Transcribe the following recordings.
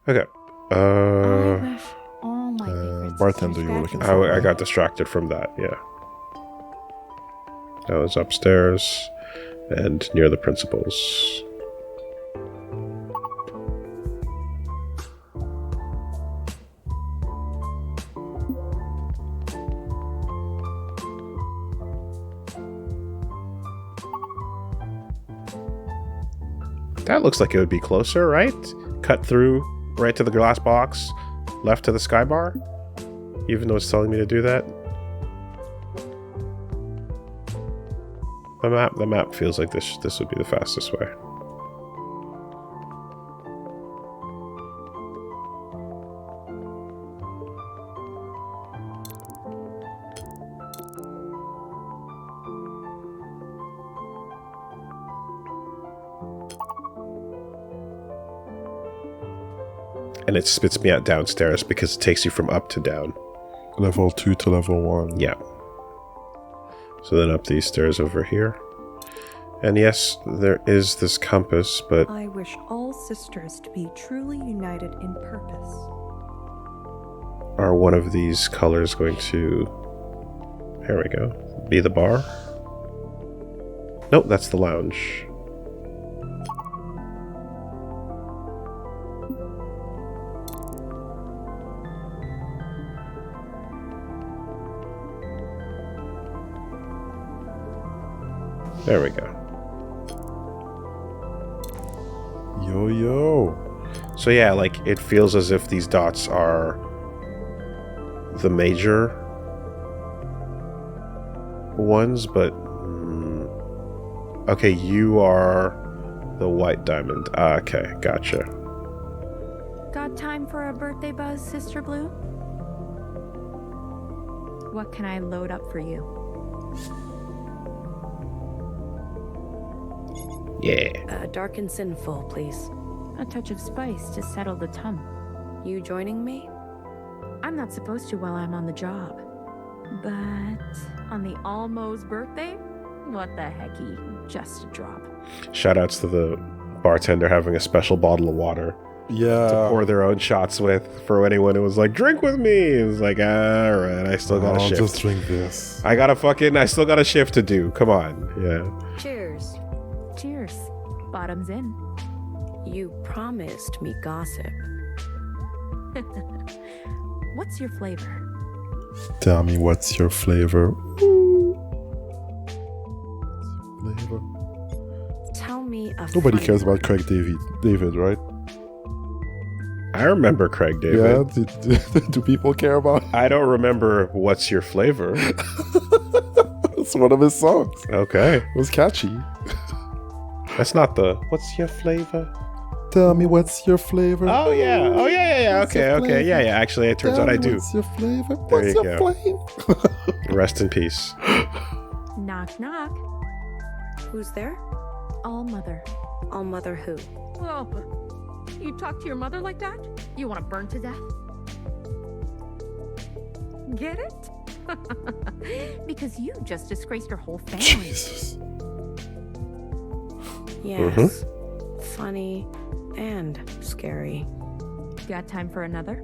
Okay. I wish all my favorite bartender, sisters you were looking graduated. I got distracted from that, yeah. I was upstairs and near the principal's. That looks like it would be closer, right? Cut through right to the glass box, left to the sky bar, even though it's telling me to do that. The map feels like this would be the fastest way. And it spits me out downstairs because it takes you from up to down. Level 2 to level 1. Yeah. So then up these stairs over here. And yes, there is this compass, but I wish all sisters to be truly united in purpose. are one of these colors going to... Here we go. Be the bar? Nope, that's the lounge. There we go. Yo. So yeah, like, it feels as if these dots are the major ones, but... okay, you are the white diamond. Ah, okay, gotcha. Got time for a birthday buzz, Sister Blue? What can I load up for you? Yeah. Dark and sinful, please. A touch of spice to settle the tum. You joining me? I'm not supposed to while I'm on the job. But on the almost birthday? What the hecky? Just a drop. Shoutouts to the bartender having a special bottle of water Yeah. to pour their own shots with for anyone who was like, drink with me. It was like, alright, I still got a I'll shift. just drink this. I still got a shift to do. Come on. Yeah. Cheers. Cheers. Bottoms in. You promised me gossip. What's your flavor? Tell me what's your flavor. Flavor. Tell me a Nobody funny cares one. about Craig David, right? I remember Craig David. Yeah. Do people care about it? I don't remember what's your flavor. It's one of his songs. Okay. It was catchy. That's not the what's your flavor? Tell me what's your flavor. Oh yeah. What's your Okay. flavor? Yeah. Actually, it turns Tell out I me do. What's your flavor? There What's you your go. flavor? Rest in peace. Knock, knock. Who's there? All mother. All mother who? Oh, you talk to your mother like that? You want to burn to death? Get it? Because you just disgraced your whole family. Jesus. Yes. Funny and scary. Got time for another?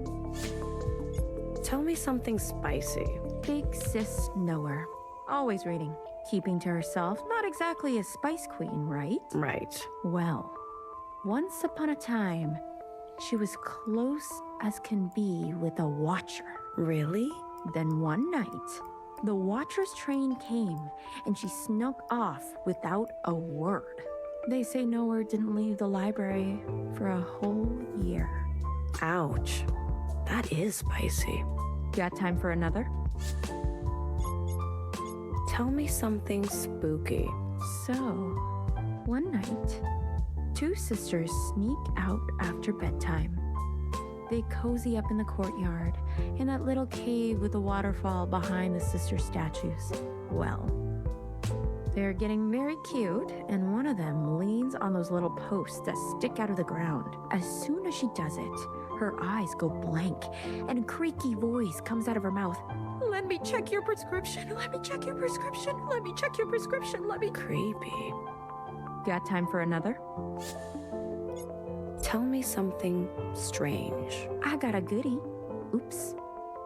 Tell me something spicy. Big sis knower. Always reading. Keeping to herself. Not exactly a spice queen, right? Right. Well, once upon a time, she was close as can be with a watcher. Really? Then one night, the watcher's train came, and she snuck off without a word. They say Nowhere didn't leave the library for a whole year. Ouch. That is spicy. Got time for another? Tell me something spooky. So, one night, two sisters sneak out after bedtime. They cozy up in the courtyard, in that little cave with a waterfall behind the sister statues. Well, they're getting very cute, and one of them leans on those little posts that stick out of the ground. As soon as she does it, her eyes go blank, and a creaky voice comes out of her mouth. Let me check your prescription. Let me check your prescription. Let me check your prescription. Let me... Creepy. Got time for another? Tell me something strange. I got a goodie. Oops.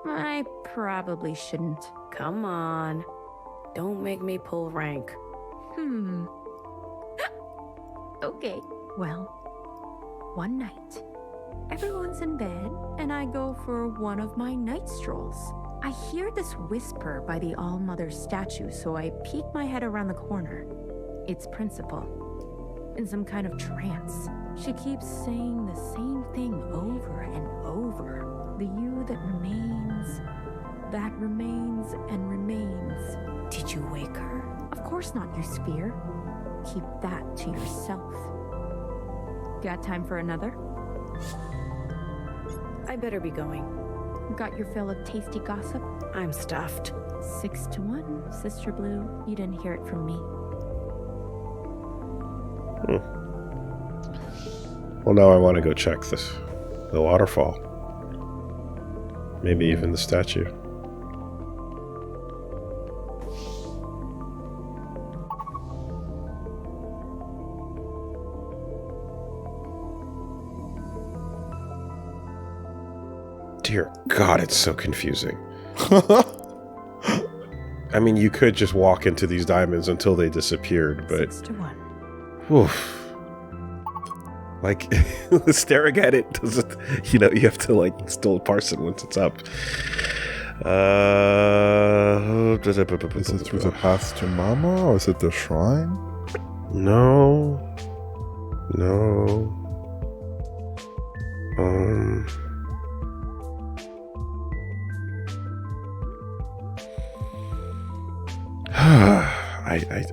I probably shouldn't. Come on. Don't make me pull rank. Okay. Well, one night, everyone's in bed, and I go for one of my night strolls. I hear this whisper by the All-Mother statue, so I peek my head around the corner. It's Principal, in some kind of trance. She keeps saying the same thing over and over. The you that remains and remains. Did you wake her? Of course not, you sphere. Keep that to yourself. Got time for another? I better be going. Got your fill of tasty gossip? I'm stuffed. 6-1, Sister Blue. You didn't hear it from me. Well, now I want to go check the waterfall. Maybe even the statue. Dear God, it's so confusing. I mean, you could just walk into these diamonds until they disappeared, but... 6-1. Oof. Like, staring at it doesn't... You know, you have to, like, still parse it once it's up. Is it through the path to Mama, or is it the shrine? No.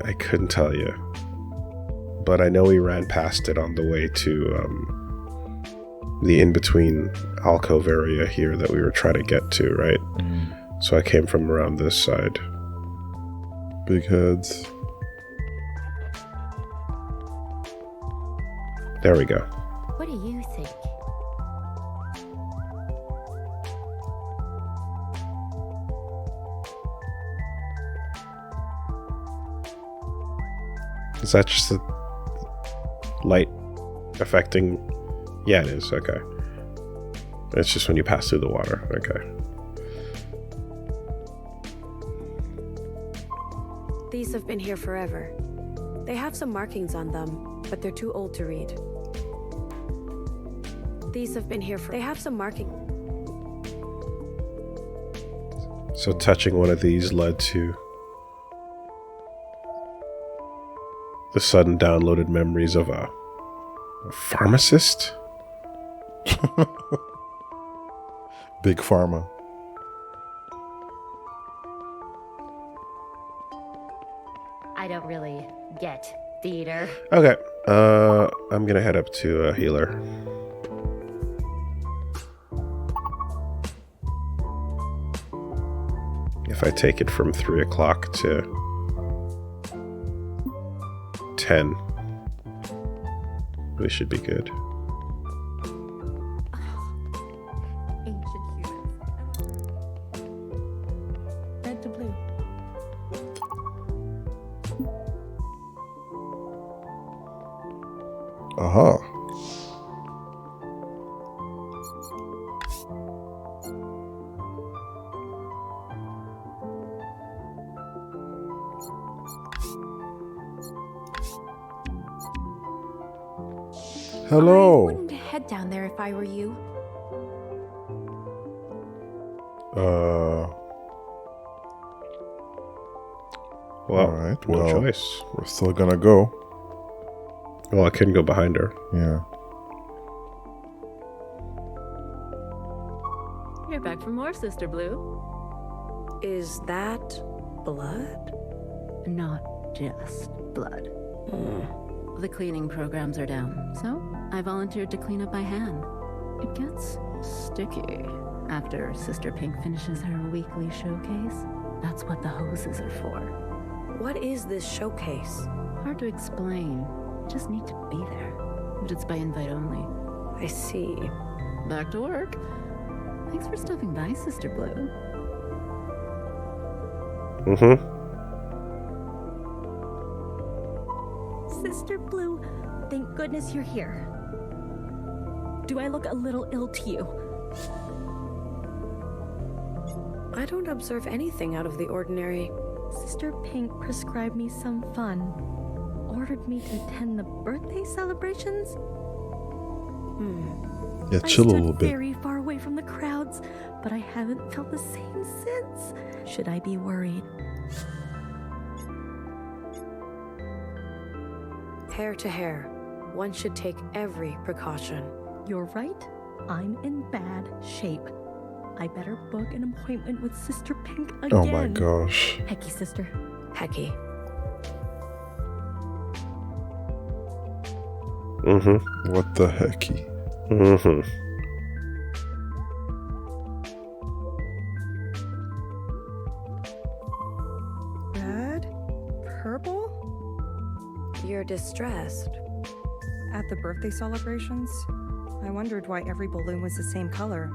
I couldn't tell you, but I know we ran past it on the way to the in-between alcove area here that we were trying to get to, right? So I came from around this side. Big heads. There we go. What do you think? Is that just the light affecting? Yeah, it is. Okay. It's just when you pass through the water. Okay. These have been here forever. They have some markings on them, but they're too old to read. These have been here for... They have some marking... So touching one of these led to the sudden downloaded memories of a pharmacist? Big Pharma. I don't really get theater. Okay. I'm gonna head up to a healer. If I take it from 3 o'clock to 10, we should be good. Ancient humans. Red to blue. Aha. I Hello. wouldn't head down there if I were you. Well, Alright, no well. choice. We're still gonna go. Well, I couldn't go behind her. Yeah. You're back for more, Sister Blue. Is that blood? Not just blood. The cleaning programs are down, so I volunteered to clean up by hand. It gets sticky after Sister Pink finishes her weekly showcase. That's what the hoses are for. What is this showcase? Hard to explain. Just need to be there. But it's by invite only. I see. Back to work. Thanks for stopping by, Sister Blue. Mm-hmm. Sister Blue, thank goodness you're here. Do I look a little ill to you? I don't observe anything out of the ordinary. Sister Pink prescribed me some fun. Ordered me to attend the birthday celebrations. Yeah, I chill a stood little bit. very far away from the crowds, but I haven't felt the same since. Should I be worried? Hair to hair, one should take every precaution. You're right. I'm in bad shape. I better book an appointment with Sister Pink again. Oh my gosh. Hecky, sister. Hecky. Mm-hmm. What the hecky? Mm-hmm. Red? Purple? You're distressed. At the birthday celebrations, I wondered why every balloon was the same color.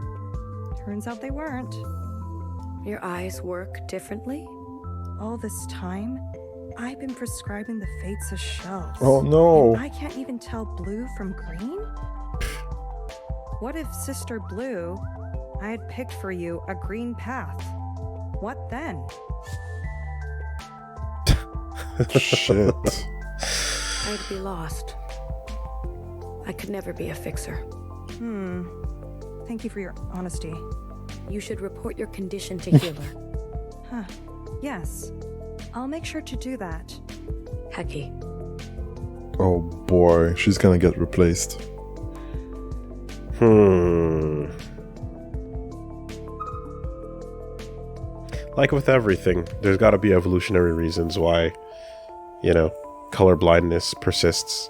Turns out they weren't. Your eyes work differently? All this time, I've been prescribing the fates of shells. Oh no. And I can't even tell blue from green? What if Sister Blue, I had picked for you a green path? What then? Shit. I'd be lost. I could never be a fixer. Thank you for your honesty. You should report your condition to healer. Huh. Yes. I'll make sure to do that. Hecky. Oh boy, she's gonna get replaced. Like with everything, there's got to be evolutionary reasons why, color blindness persists.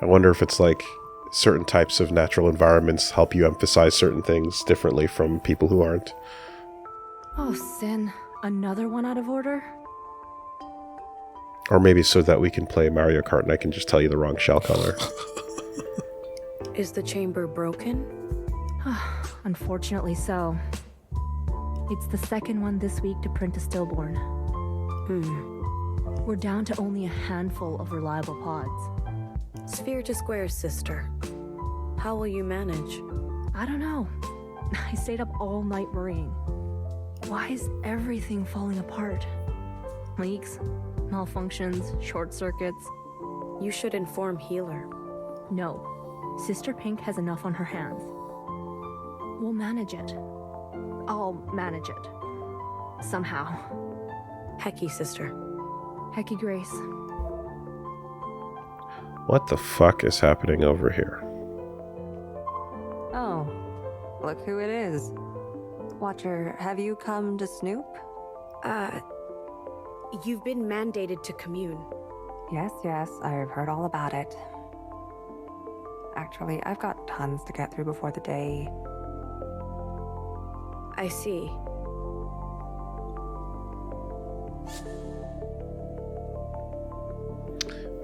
I wonder if it's like certain types of natural environments help you emphasize certain things differently from people who aren't. Oh, Sin. Another one out of order? Or maybe so that we can play Mario Kart and I can just tell you the wrong shell color. Is the chamber broken? Unfortunately so. It's the second one this week to print a stillborn. We're down to only a handful of reliable pods. Sphere to square, sister. How will you manage? I don't know. I stayed up all night worrying. Why is everything falling apart? Leaks, malfunctions, short circuits. You should inform healer. No. Sister Pink has enough on her hands. We'll manage it. I'll manage it. Somehow. Hecky, sister. Hecky Grace. What the fuck is happening over here? Oh, look who it is. Watcher, have you come to snoop? You've been mandated to commune. Yes, I've heard all about it. Actually, I've got tons to get through before the day. I see.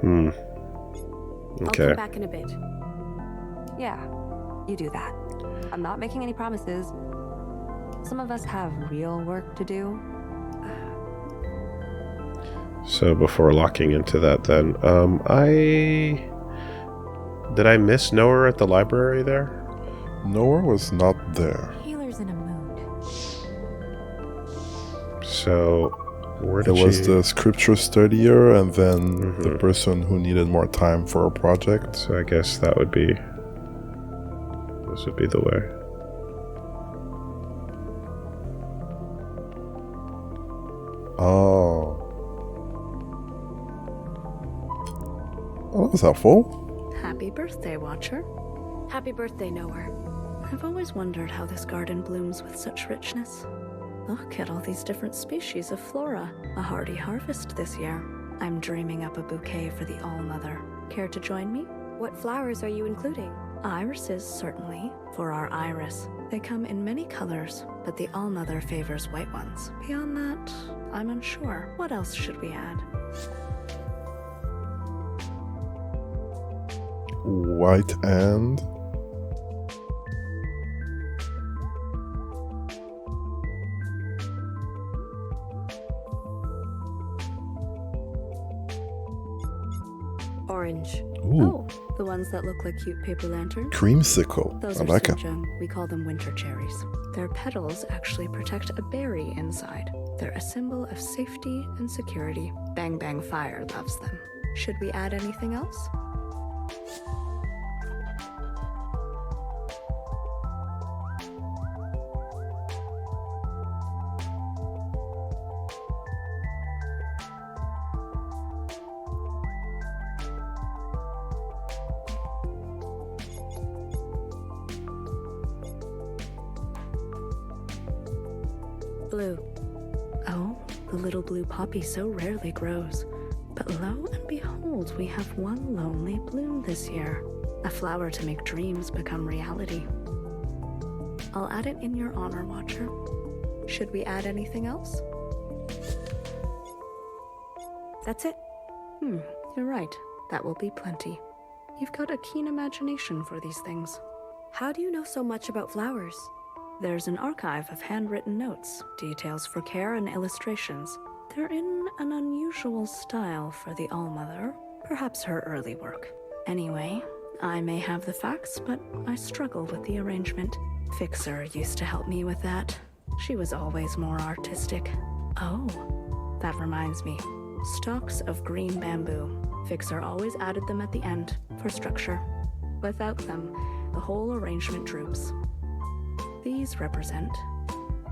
I'll Okay. come back in a bit. Yeah, you do that. I'm not making any promises. Some of us have real work to do. So before locking into that then, did I miss Noah at the library there? Noah was not there. Healer's in a mood. So where There did was she... the scripture studier and then the person who needed more time for a project. So I guess that would be... This would be the way. Oh. Oh, that was helpful. Happy birthday, Watcher. Happy birthday, Noah. I've always wondered how this garden blooms with such richness. Look at all these different species of flora. A hearty harvest this year. I'm dreaming up a bouquet for the All-Mother. Care to join me? What flowers are you including? Irises, certainly, for our iris. They come in many colors, but the All-Mother favors white ones. Beyond that, I'm unsure. What else should we add? White and... Orange. Ooh, Oh, the ones that look like cute paper lanterns? creamsicle. Those I are like it. sunjung. We call them winter cherries. Their petals actually protect a berry inside. They're a symbol of safety and security. Bang Bang Fire loves them. Should we add anything else? Blue. Oh, the little blue poppy so rarely grows. But lo and behold, we have one lonely bloom this year. A flower to make dreams become reality. I'll add it in your honor, Watcher. Should we add anything else? That's it. You're right. That will be plenty. You've got a keen imagination for these things. How do you know so much about flowers? There's an archive of handwritten notes, details for care and illustrations. They're in an unusual style for the Allmother, perhaps her early work. Anyway, I may have the facts, but I struggle with the arrangement. Fixer used to help me with that. She was always more artistic. Oh, that reminds me. Stalks of green bamboo. Fixer always added them at the end for structure. Without them, the whole arrangement droops. These represent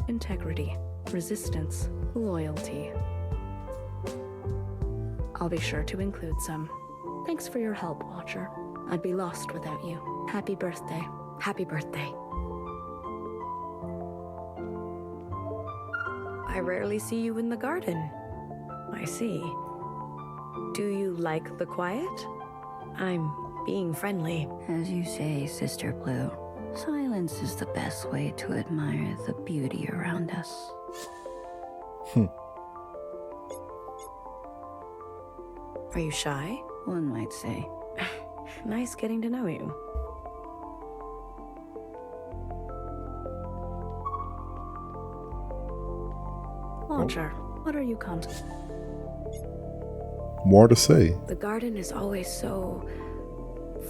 integrity, resistance, loyalty. I'll be sure to include some. Thanks for your help, Watcher. I'd be lost without you. Happy birthday. Happy birthday. I rarely see you in the garden. I see. Do you like the quiet? I'm being friendly. As you say, Sister Blue, silence is the best way to admire the beauty around us. Are you shy? One might say. Nice getting to know you. Watcher, what are you contemplating? More to say. The garden is always so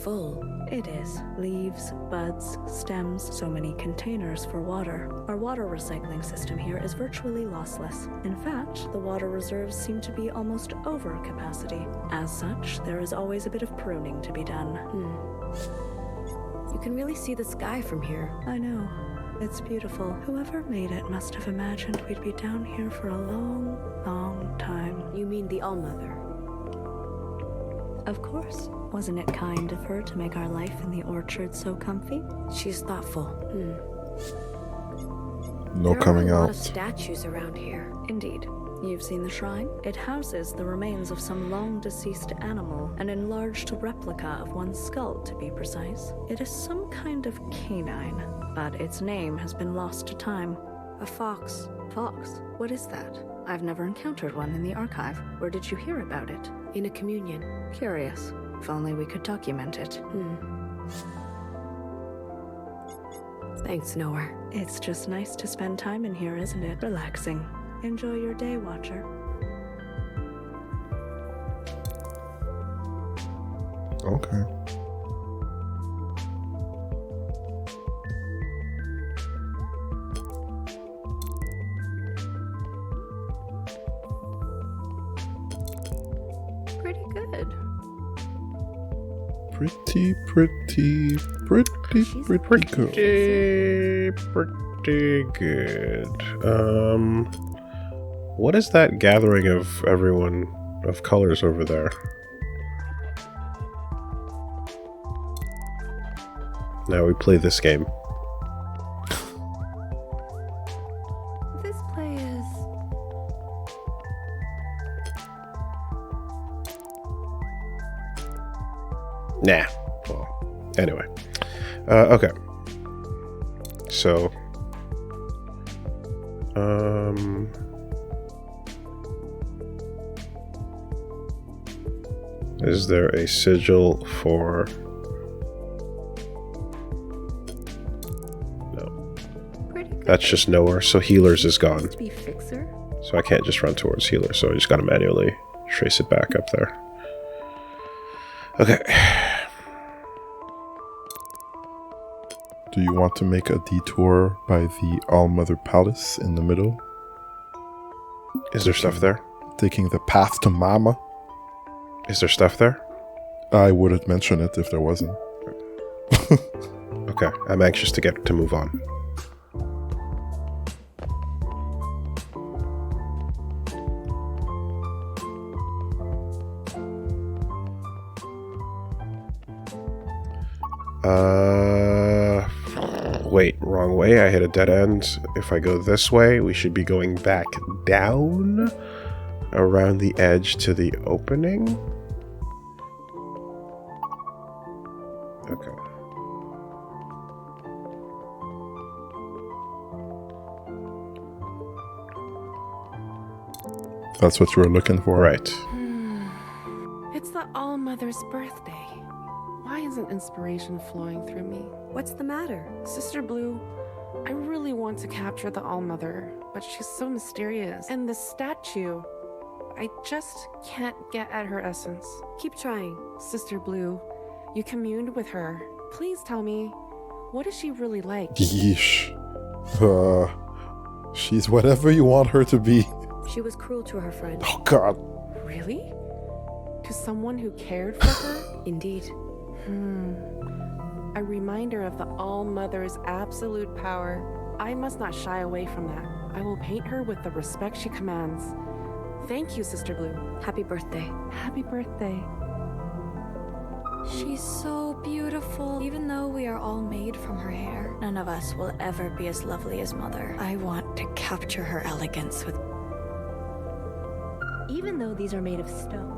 full. It is. Leaves, buds, stems, so many containers for water. Our water recycling system here is virtually lossless. In fact, the water reserves seem to be almost over capacity. As such, there is always a bit of pruning to be done. You can really see the sky from here. I know. It's beautiful. Whoever made it must have imagined we'd be down here for a long, long time. You mean the Allmother? Of course. Wasn't it kind of her to make our life in the orchard so comfy? She's thoughtful. No coming There are a lot out. of statues around here. Indeed. You've seen the shrine? It houses the remains of some long-deceased animal, an enlarged replica of one's skull, to be precise. It is some kind of canine, but its name has been lost to time. A fox. Fox? What is that? I've never encountered one in the archive. Where did you hear about it? In a communion. Curious. If only we could document it. Thanks, Noah. It's just nice to spend time in here, isn't it? Relaxing. Enjoy your day, Watcher. Okay. Pretty good. Pretty good. Pretty good. What is that gathering of everyone of colors over there? Now we play this game. This play is... Nah. Well, anyway. Okay. So, is there a sigil for... No. Pretty good. That's just nowhere, so healers is gone. To be Fixer? So I can't just run towards healer, so I just gotta manually trace it back up there. Okay. Do you want to make a detour by the All-Mother Palace in the middle? Is there stuff there? Taking the path to Mama? Is there stuff there? I wouldn't mention it if there wasn't. Okay, I'm anxious to get to move on. Wait, wrong way. I hit a dead end. If I go this way, we should be going back down around the edge to the opening. Okay. That's what you were looking for. Right. It's the All-Mother's birthday. Why isn't inspiration flowing through me? What's the matter? Sister Blue, I really want to capture the All-Mother, but she's so mysterious. And the statue, I just can't get at her essence. Keep trying. Sister Blue, you communed with her. Please tell me, what is she really like? Yeesh. She's whatever you want her to be. She was cruel to her friend. Oh, God. Really? To someone who cared for her? Indeed. A reminder of the All-Mother's absolute power. I must not shy away from that. I will paint her with the respect she commands. Thank you, Sister Blue. Happy birthday. Happy birthday. She's so beautiful. Even though we are all made from her hair, none of us will ever be as lovely as Mother. I want to capture her elegance with... Even though these are made of stone,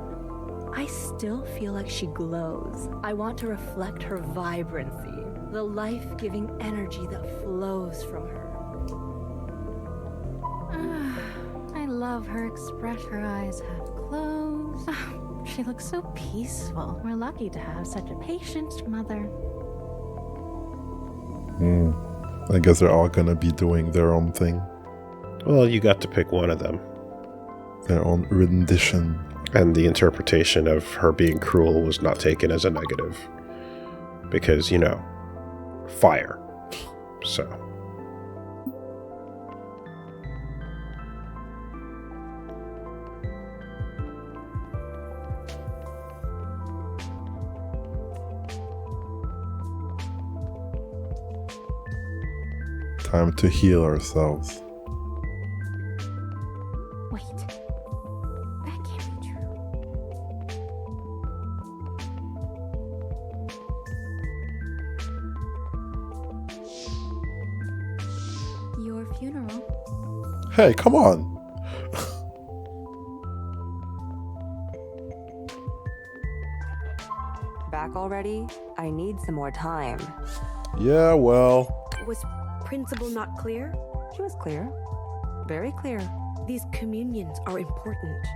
I still feel like she glows. I want to reflect her vibrancy, the life-giving energy that flows from her. I love her expression. Her eyes half closed. She looks so peaceful. We're lucky to have such a patient mother. I guess they're all gonna be doing their own thing. Well, you got to pick one of them. Their own rendition. And the interpretation of her being cruel was not taken as a negative. Because, you know, fire. So. Time to heal ourselves. Wait. That can't be true. Your funeral. Hey, come on. Back already? I need some more time. Yeah, well. Was Principal not clear? She was clear. Very clear. These communions are important.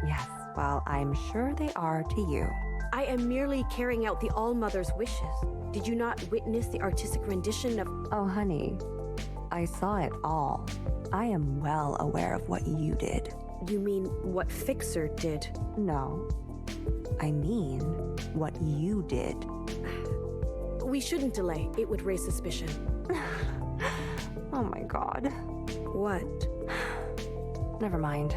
Yes, well, I'm sure they are to you. I am merely carrying out the All-Mother's wishes. Did you not witness the artistic rendition of... Oh, honey, I saw it all. I am well aware of what you did. You mean what Fixer did? No, I mean what you did. We shouldn't delay. It would raise suspicion. Oh my god. What? Never mind.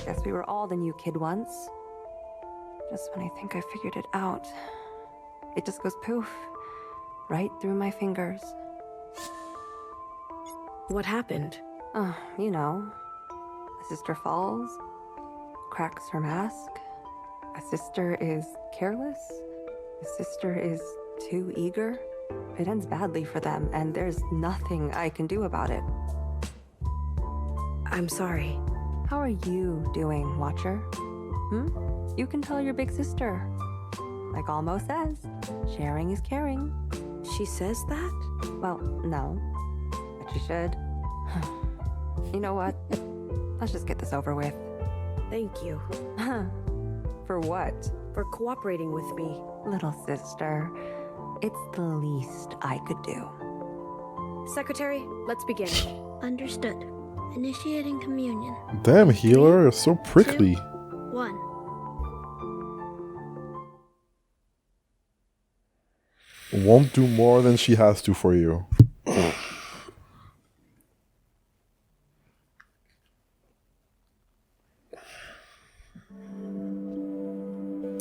Guess we were all the new kid once. Just when I think I figured it out, it just goes poof. Right through my fingers. What happened? Oh, you know. A sister falls, cracks her mask. A sister is careless. A sister is too eager. It ends badly for them, and there's nothing I can do about it. I'm sorry. How are you doing, Watcher? You can tell your big sister. Like Almo says, sharing is caring. She says that? Well, no. But she should. You know what? Let's just get this over with. Thank you. For what? For cooperating with me. Little sister, it's the least I could do. Secretary, let's begin. Understood. Initiating communion. Damn, healer, you're so prickly. 2, 1. won't do more than she has to for you.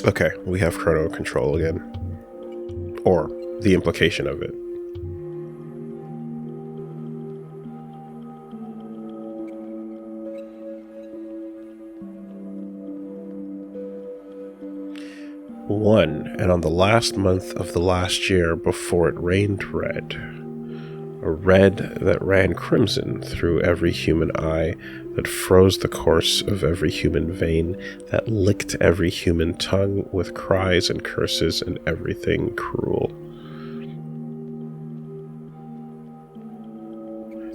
Okay, we have chrono control again. Or the implication of it. And on the last month of the last year before it rained red, a red that ran crimson through every human eye, that froze the course of every human vein, that licked every human tongue with cries and curses and everything cruel.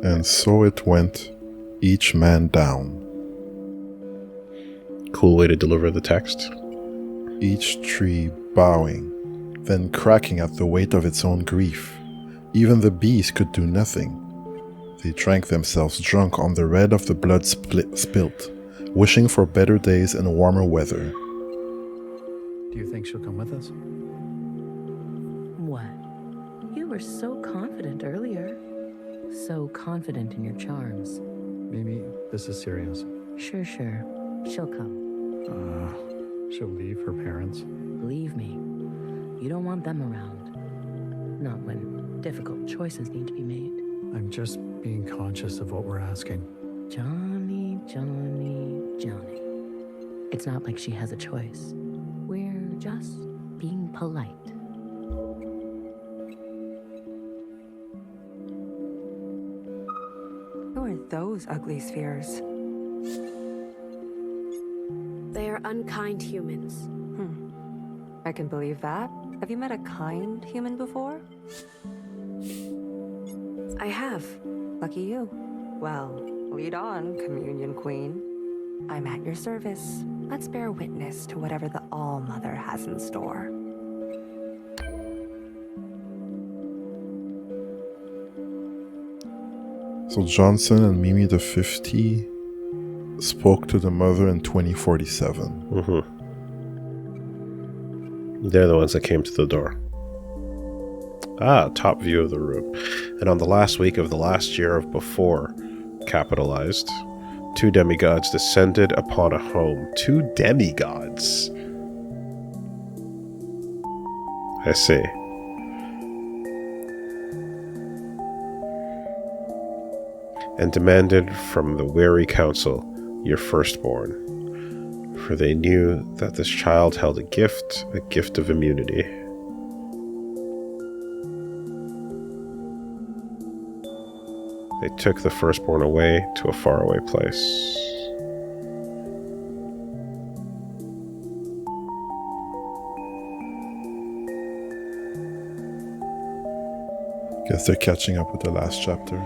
And so it went, each man down. Cool way to deliver the text. Each tree bowing, then cracking at the weight of its own grief. Even the bees could do nothing. They drank themselves drunk on the red of the blood spilt, wishing for better days and warmer weather. Do you think she'll come with us? What? You were so confident earlier. So confident in your charms. Mimi, this is serious. Sure. She'll come. She'll leave her parents. Believe me, you don't want them around. Not when difficult choices need to be made. I'm just being conscious of what we're asking. Johnny. It's not like she has a choice. We're just being polite. Who are those ugly spheres? They are unkind humans. I can believe that. Have you met a kind human before? I have. Lucky you. Well, lead on, Communion Queen. I'm at your service. Let's bear witness to whatever the All-Mother has in store. So Johnson and Mimi the 50 spoke to the mother in 2047. They're the ones that came to the door. Top view of the room. And on the last week of the last year of before, capitalized, 2 demigods descended upon a home. 2 demigods. I see. And demanded from the wary council your firstborn, for they knew that this child held a gift of immunity. They took the firstborn away to a faraway place. Guess they're catching up with the last chapter.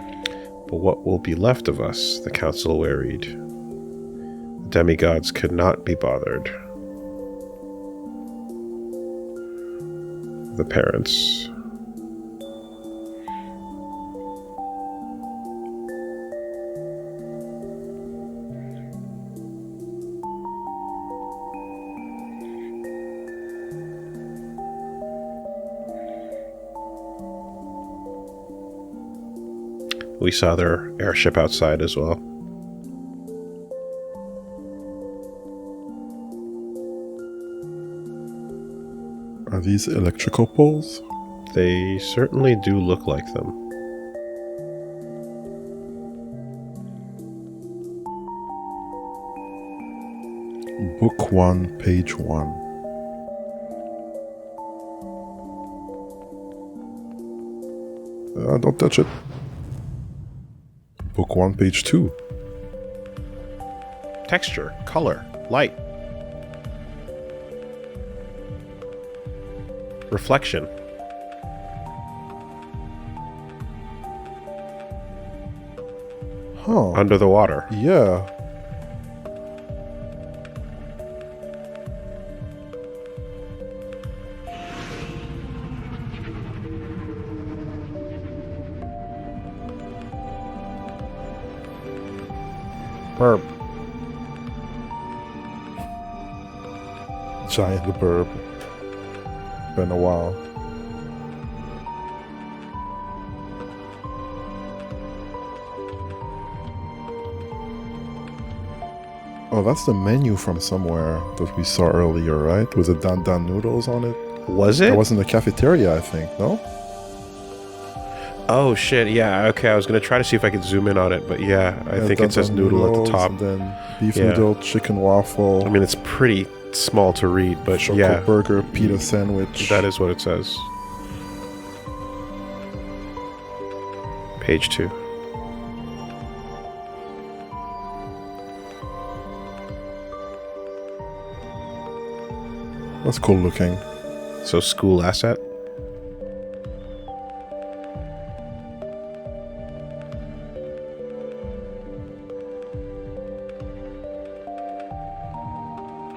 But what will be left of us, the council worried. The demigods could not be bothered. The parents. We saw their airship outside as well. Are these electrical poles? They certainly do look like them. Book 1, page 1. Don't touch it. Book 1, page 2. Texture, color, light. Reflection. Huh. Under the water. Yeah. Burb. Giant burb. Been a while. Oh, that's the menu from somewhere that we saw earlier, right? With the dan dan noodles on it. Was it? That was in the cafeteria, I think, no? Oh shit, yeah, okay, I was gonna try to see if I could zoom in on it, but yeah, I think it says dan noodle at the noodles, top. And then beef Yeah. noodle, chicken waffle. I mean, it's pretty small to read, but choco yeah, burger, pita sandwich. that is what it says. Page 2. That's cool looking. So school asset.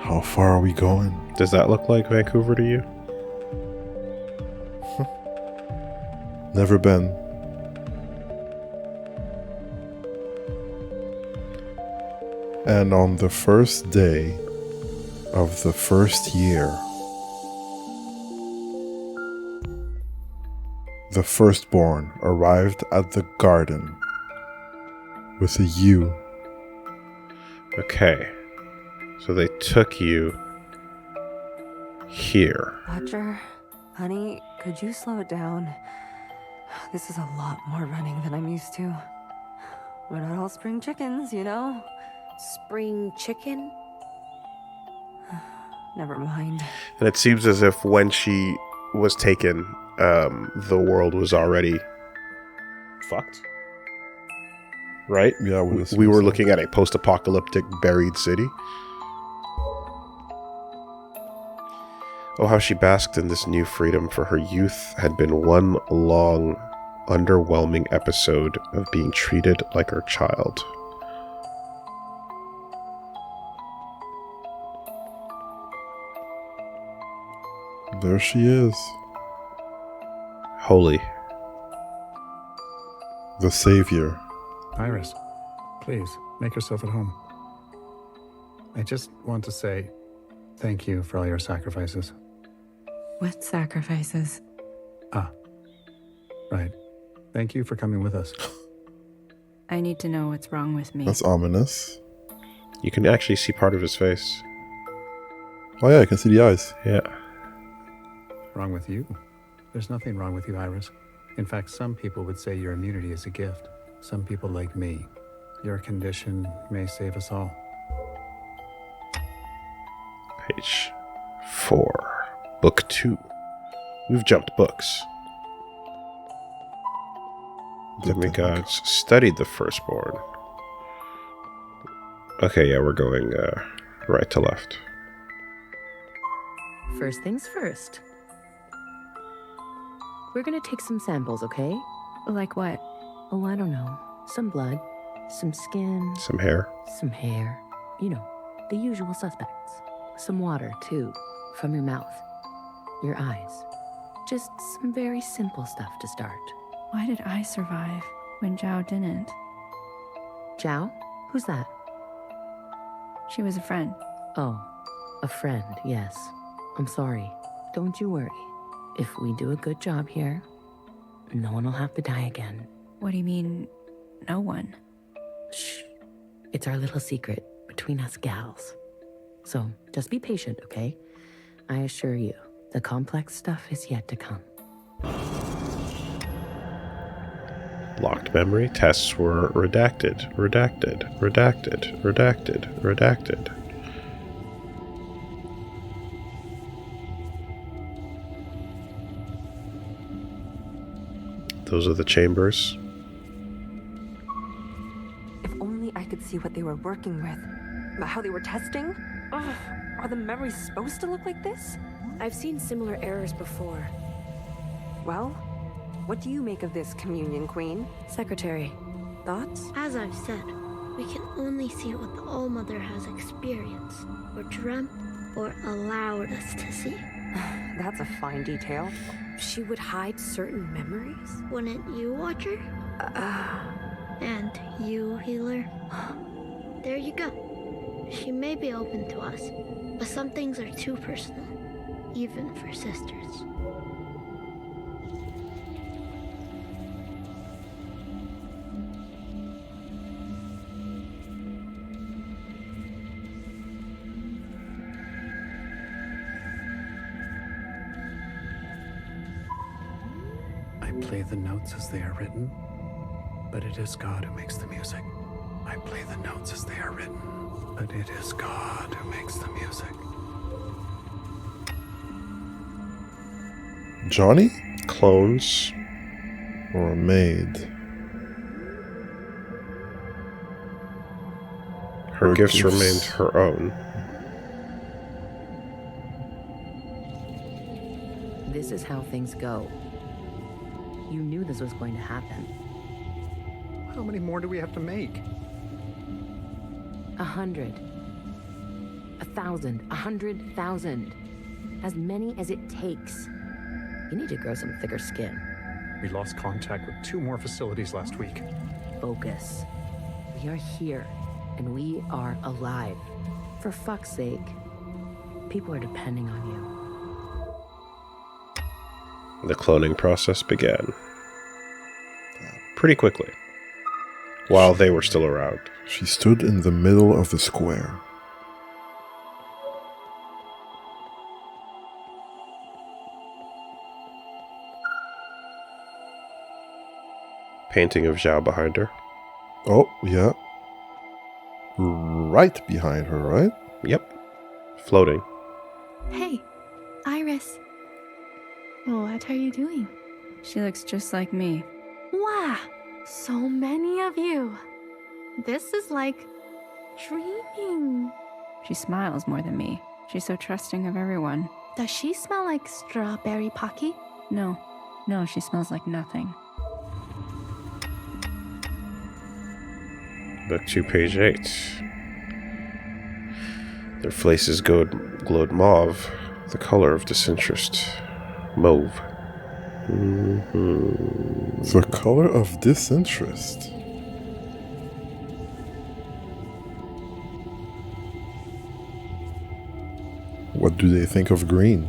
How far are we going? Does that look like Vancouver to you? Never been. And on the first day of the first year, the firstborn arrived at the garden with a U. Okay. So they took you here. Roger, honey, could you slow it down? This is a lot more running than I'm used to. We're not all spring chickens, you know? Spring chicken? Never mind. And it seems as if when she was taken, the world was already fucked. Right? Yeah, we were looking at a post-apocalyptic buried city. Oh, how she basked in this new freedom, for her youth had been one long, underwhelming episode of being treated like her child. There she is. Holy. The savior. Iris, please, make yourself at home. I just want to say thank you for all your sacrifices. What sacrifices? Ah, right. Thank you for coming with us. I need to know what's wrong with me. That's ominous. You can actually see part of his face. Oh yeah, I can see the eyes. Yeah. Wrong with you? There's nothing wrong with you, Iris. In fact, some people would say your immunity is a gift. Some people like me. Your condition may save us all. Page 4. Book 2. We've jumped books. Demigods studied the firstborn. Okay, yeah, we're going right to left. First things first. We're gonna take some samples, okay? Like what? Oh, I don't know. Some blood, some skin, Some hair. some hair. You know, the usual suspects. Some water, too, from your mouth, your eyes. Just some very simple stuff to start. Why did I survive when Zhao didn't? Zhao? Who's that? She was a friend. Oh, a friend, yes. I'm sorry. Don't you worry. If we do a good job here, no one will have to die again. What do you mean, no one? Shh. It's our little secret between us gals. So just be patient, okay? I assure you, the complex stuff is yet to come. Locked memory. Tests were redacted. Redacted. Redacted. Redacted. Redacted. Those are the chambers. If only I could see what they were working with. But how they were testing? Ugh, are the memories supposed to look like this? I've seen similar errors before. Well, what do you make of this, Communion Queen? Secretary, thoughts? As I've said, we can only see what the All-Mother has experienced, or dreamt, or allowed us to see. That's a fine detail. She would hide certain memories? Wouldn't you, Watcher? And you, Healer? There you go. She may be open to us, but some things are too personal, even for sisters. play the notes as they are written, but it is God who makes the music. I play the notes as they are written, but it is God who makes the music. Johnny? Clones. Or a maid? Her gifts remained her own. This is how things go. You knew this was going to happen. How many more do we have to make? 100. 1,000. 100,000. As many as it takes. You need to grow some thicker skin. We lost contact with 2 more facilities last week. Focus. We are here, and we are alive. For fuck's sake. People are depending on you. The cloning process began. Pretty quickly. While they were still around. She stood in the middle of the square. Painting of Zhao behind her. Oh, yeah. Right behind her, right? Yep. Floating. Hey, Iris. What are you doing? She looks just like me. Wow, so many of you. This is like dreaming. She smiles more than me. She's so trusting of everyone. Does she smell like strawberry pocky? No, she smells like nothing. Book 2, page 8. Their faces glowed mauve, the color of disinterest. Mauve. The color of disinterest. What do they think of green?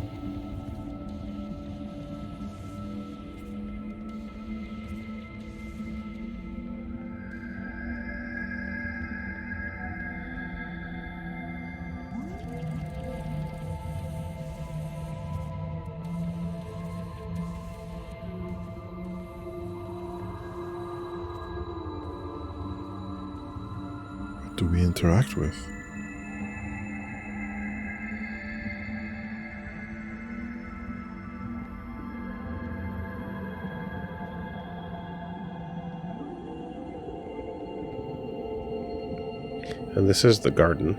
What do we interact with? And this is the garden.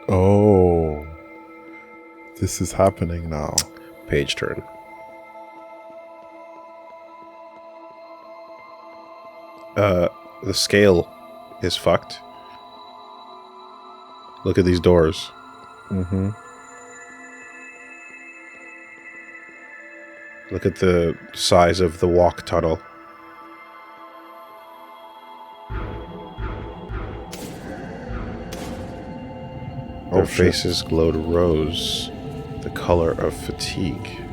Oh, this is happening now. Page turn. The scale is fucked. Look at these doors. Mm-hmm. Look at the size of the walk tunnel. Their faces glowed rose, the color of fatigue.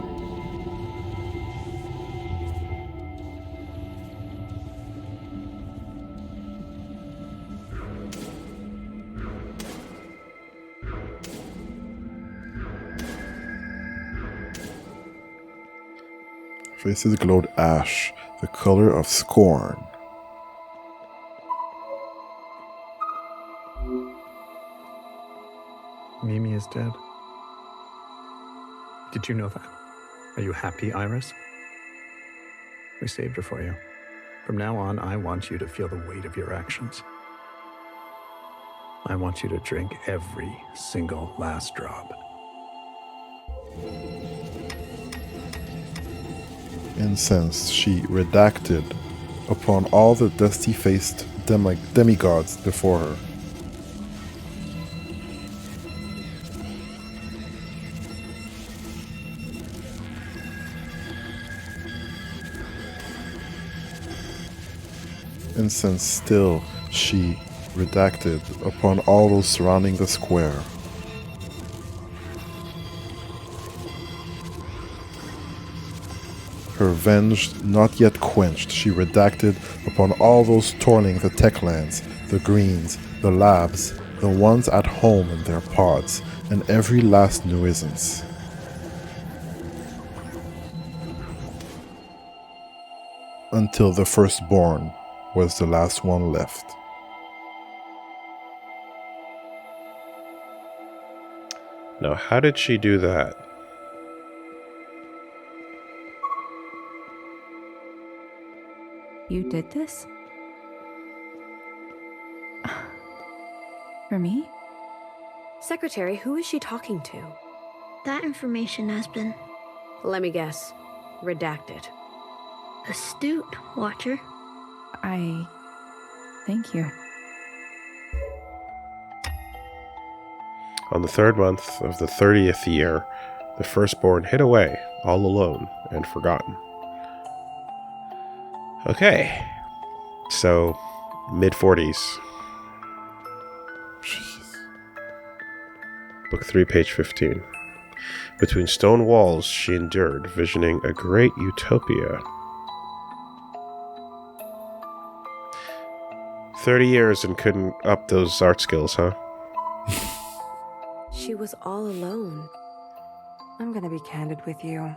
Faces glowed ash, the color of scorn. Mimi is dead. Did you know that? Are you happy, Iris? We saved her for you. From now on, I want you to feel the weight of your actions. I want you to drink every single last drop. Incensed, she redacted upon all the dusty-faced demigods before her. Incensed still, she redacted upon all those surrounding the square. Her venge not yet quenched, she redacted upon all those toiling the techlands, the greens, the labs, the ones at home in their pods, and every last nuisance. Until the firstborn was the last one left. Now, how did she do that? You did this? For me? Secretary, who is she talking to? That information has been Let me guess. Redacted. astute, Watcher. Thank you. On the 3rd month of the 30th year, the firstborn hid away, all alone and forgotten. Okay, so mid-40s. Book 3, page 15. Between stone walls she endured, visioning a great utopia. 30 years and couldn't up those art skills, huh? She was all alone. I'm gonna be candid with you.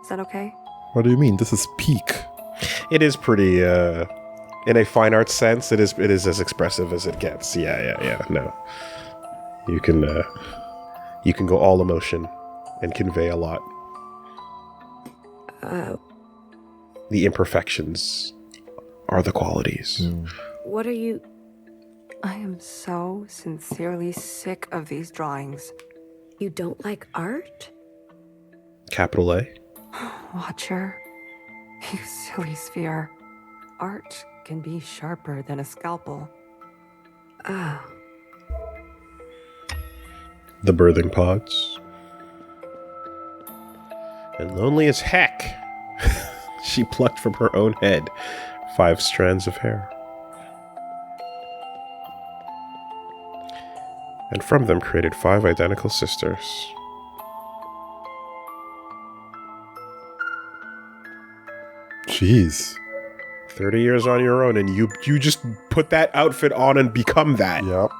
Is that okay? What do you mean? This is peak. It is pretty, in a fine arts sense, it is as expressive as it gets. Yeah, no. You can go all emotion and convey a lot. The imperfections are the qualities. What are you... I am so sincerely sick of these drawings. You don't like art? Capital A? Watcher, you silly sphere. Art can be sharper than a scalpel. Oh. The birthing pods. And lonely as heck, she plucked from her own head 5 strands of hair. And from them created 5 identical sisters. Jeez. 30 years on your own, and you just put that outfit on and become that. Yep.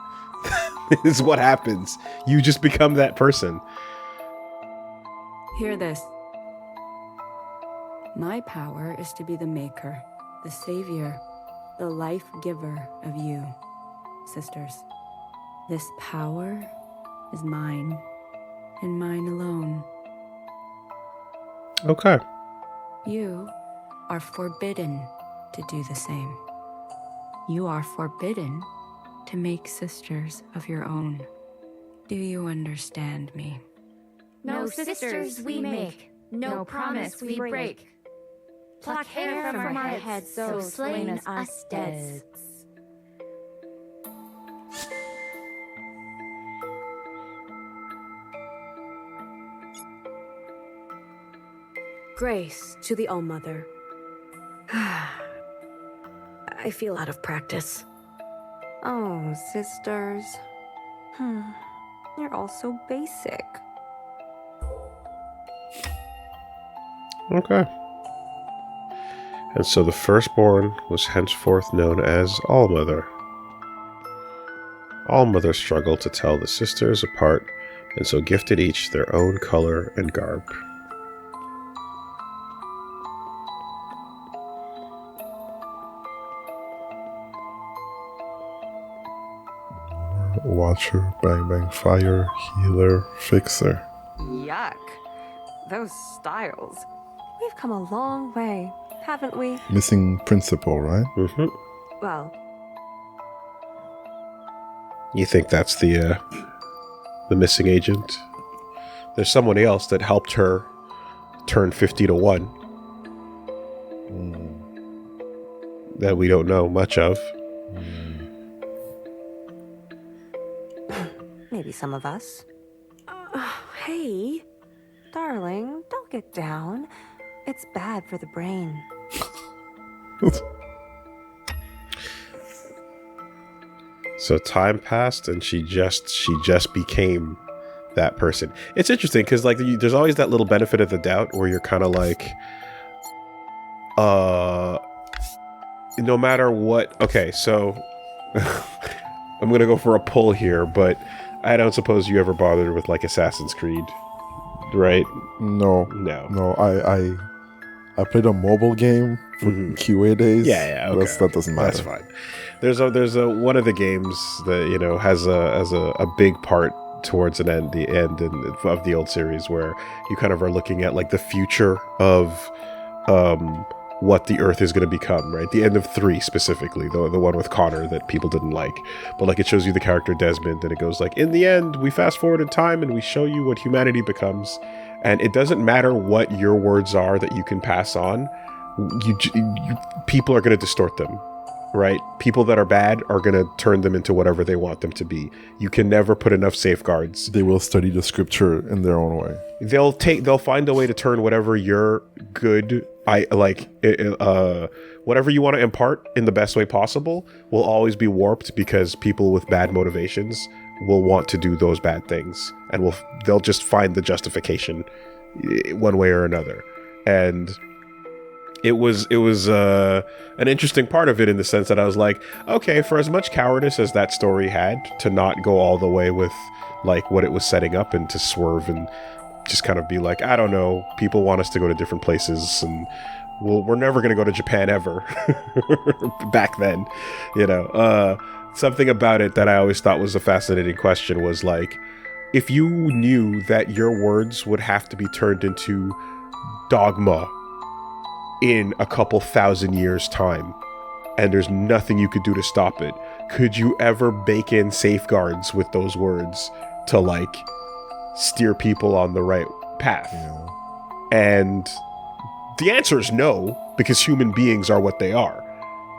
This is what happens. You just become that person. Hear this. My power is to be the maker, the savior, the life giver of you, sisters. This power is mine, and mine alone. Okay. You are forbidden to do the same. You are forbidden to make sisters of your own. Do you understand me? No sisters we make, no promise we break. Pluck hair from our heads, so slain us dead. Grace to the All-Mother. I feel out of practice. Oh, sisters. You're all so basic. Okay. And so the firstborn was henceforth known as All-Mother. All-Mother struggled to tell the sisters apart, and so gifted each their own color and garb. Watcher, bang bang fire, healer, fixer. Yuck. Those styles. We've come a long way, haven't we? Missing principle, right? Mm-hmm. Well, You think that's the missing agent? There's someone else that helped her turn 50 to 1 that we don't know much of. maybe some of us. Hey. Darling, don't get down. It's bad for the brain. So time passed, and she just became that person. It's interesting because like there's always that little benefit of the doubt where you're kind of like, no matter what. Okay, so I'm gonna go for a pull here, but I don't suppose you ever bothered with like Assassin's Creed, right? No. I played a mobile game for QA days. Yeah, okay. That doesn't matter. That's fine. There's a one of the games that, you know, has a big part towards the end of the old series, where you kind of are looking at like the future of what the Earth is going to become, right? The end of 3 specifically, the one with Connor that people didn't like. But like it shows you the character Desmond, and it goes like, in the end, we fast forward in time and we show you what humanity becomes. And it doesn't matter what your words are that you can pass on. People are going to distort them, right? People that are bad are going to turn them into whatever they want them to be. You can never put enough safeguards. They will study the scripture in their own way. They'll find a way to turn whatever your good, whatever you want to impart in the best way possible will always be warped, because people with bad motivations will want to do those bad things, and they'll just find the justification one way or another. And it was an interesting part of it, in the sense that I was like, okay, for as much cowardice as that story had, to not go all the way with like what it was setting up, and to swerve and just kind of be like, I don't know, people want us to go to different places, and we're never going to go to Japan ever. Back then, you know, something about it that I always thought was a fascinating question was like, if you knew that your words would have to be turned into dogma in a couple thousand years time, and there's nothing you could do to stop it, could you ever bake in safeguards with those words to like steer people on the right path? Yeah. And the answer is no, because human beings are what they are.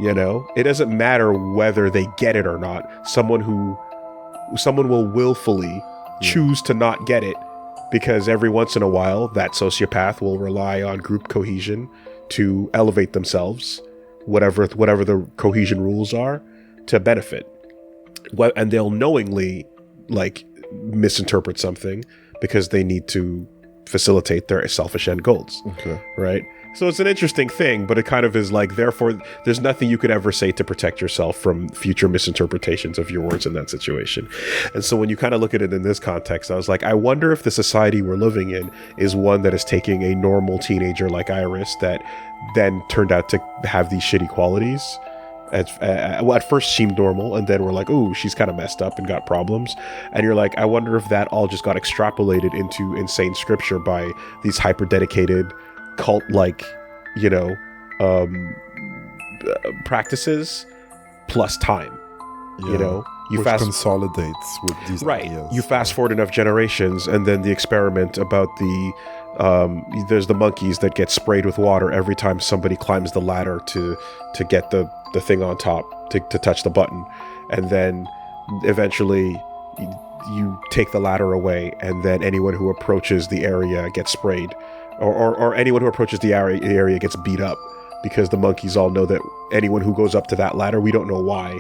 You know, it doesn't matter whether they get it or not. Someone will willfully choose to not get it, because every once in a while that sociopath will rely on group cohesion to elevate themselves, whatever the cohesion rules are, to benefit. And they'll knowingly like misinterpret something because they need to facilitate their selfish end goals. Okay. Right? So it's an interesting thing, but it kind of is like, therefore, there's nothing you could ever say to protect yourself from future misinterpretations of your words in that situation. And so when you kind of look at it in this context, I was like, I wonder if the society we're living in is one that is taking a normal teenager like Iris that then turned out to have these shitty qualities. At first seemed normal, and then we're like, ooh, she's kind of messed up and got problems. And you're like, I wonder if that all just got extrapolated into insane scripture by these hyper-dedicated cult-like, you know, practices plus time. You know, which consolidates with these ideas. You fast forward enough generations, and then the experiment about there's the monkeys that get sprayed with water every time somebody climbs the ladder to get the thing on top to touch the button, and then eventually you take the ladder away, and then anyone who approaches the area gets sprayed, or anyone who approaches the area gets beat up, because the monkeys all know that anyone who goes up to that ladder, we don't know why,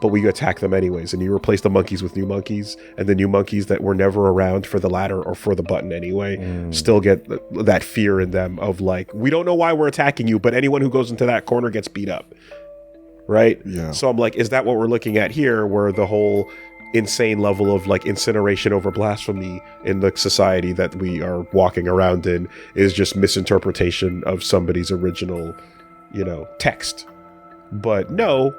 but we attack them anyways. And you replace the monkeys with new monkeys, and the new monkeys that were never around for the ladder or for the button anyway still get that fear in them of like, we don't know why we're attacking you, but anyone who goes into that corner gets beat up. Right? Yeah. So I'm like, is that what we're looking at here, where the whole insane level of like incineration over blasphemy in the society that we are walking around in is just misinterpretation of somebody's original, you know, text? But no,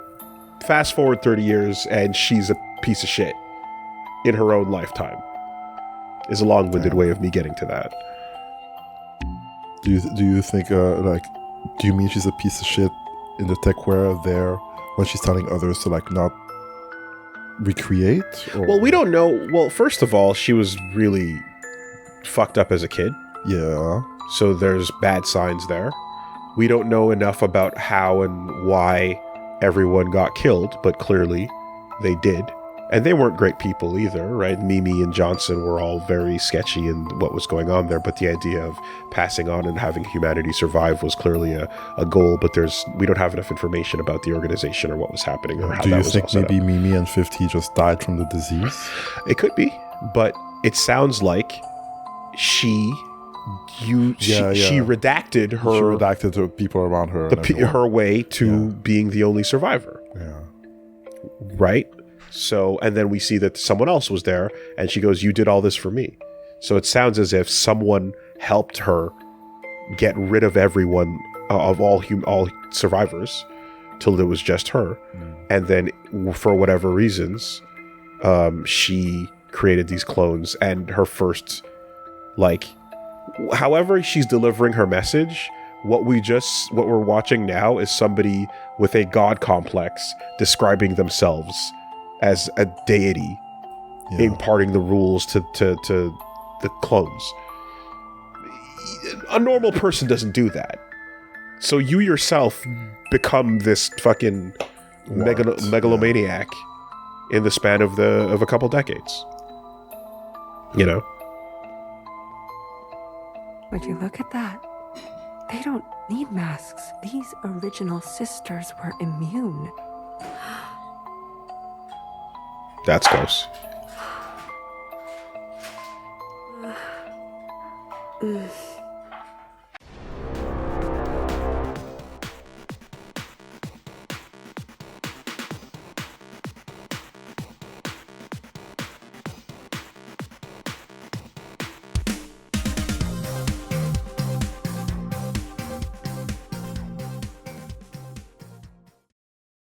fast forward 30 years and she's a piece of shit in her own lifetime is a long-winded way of me getting to that. Do you think do you mean she's a piece of shit in the techware there when she's telling others to like not recreate? Or? Well, we don't know. Well, first of all, she was really fucked up as a kid. Yeah. So there's bad signs there. We don't know enough about how and why everyone got killed, but clearly they did. And they weren't great people either, right? Mimi and Johnson were all very sketchy in what was going on there, but the idea of passing on and having humanity survive was clearly a goal, but we don't have enough information about the organization or what was happening or how that was all set up. Do you think maybe Mimi and 50 just died from the disease? It could be, but it sounds like she she redacted her. She redacted the people around her. Her way to being the only survivor. Yeah. Right? So, and then we see that someone else was there, and she goes, "You did all this for me." So it sounds as if someone helped her get rid of everyone, of all survivors, till it was just her. And then, for whatever reasons, she created these clones, and her first, like, however she's delivering her message, what we're watching now is somebody with a god complex describing themselves as a deity, imparting the rules to the clones. A normal person doesn't do that. So you yourself become this fucking megalomaniac in the span of a couple decades. You know? Would you look at that? They don't need masks. These original sisters were immune. That's close.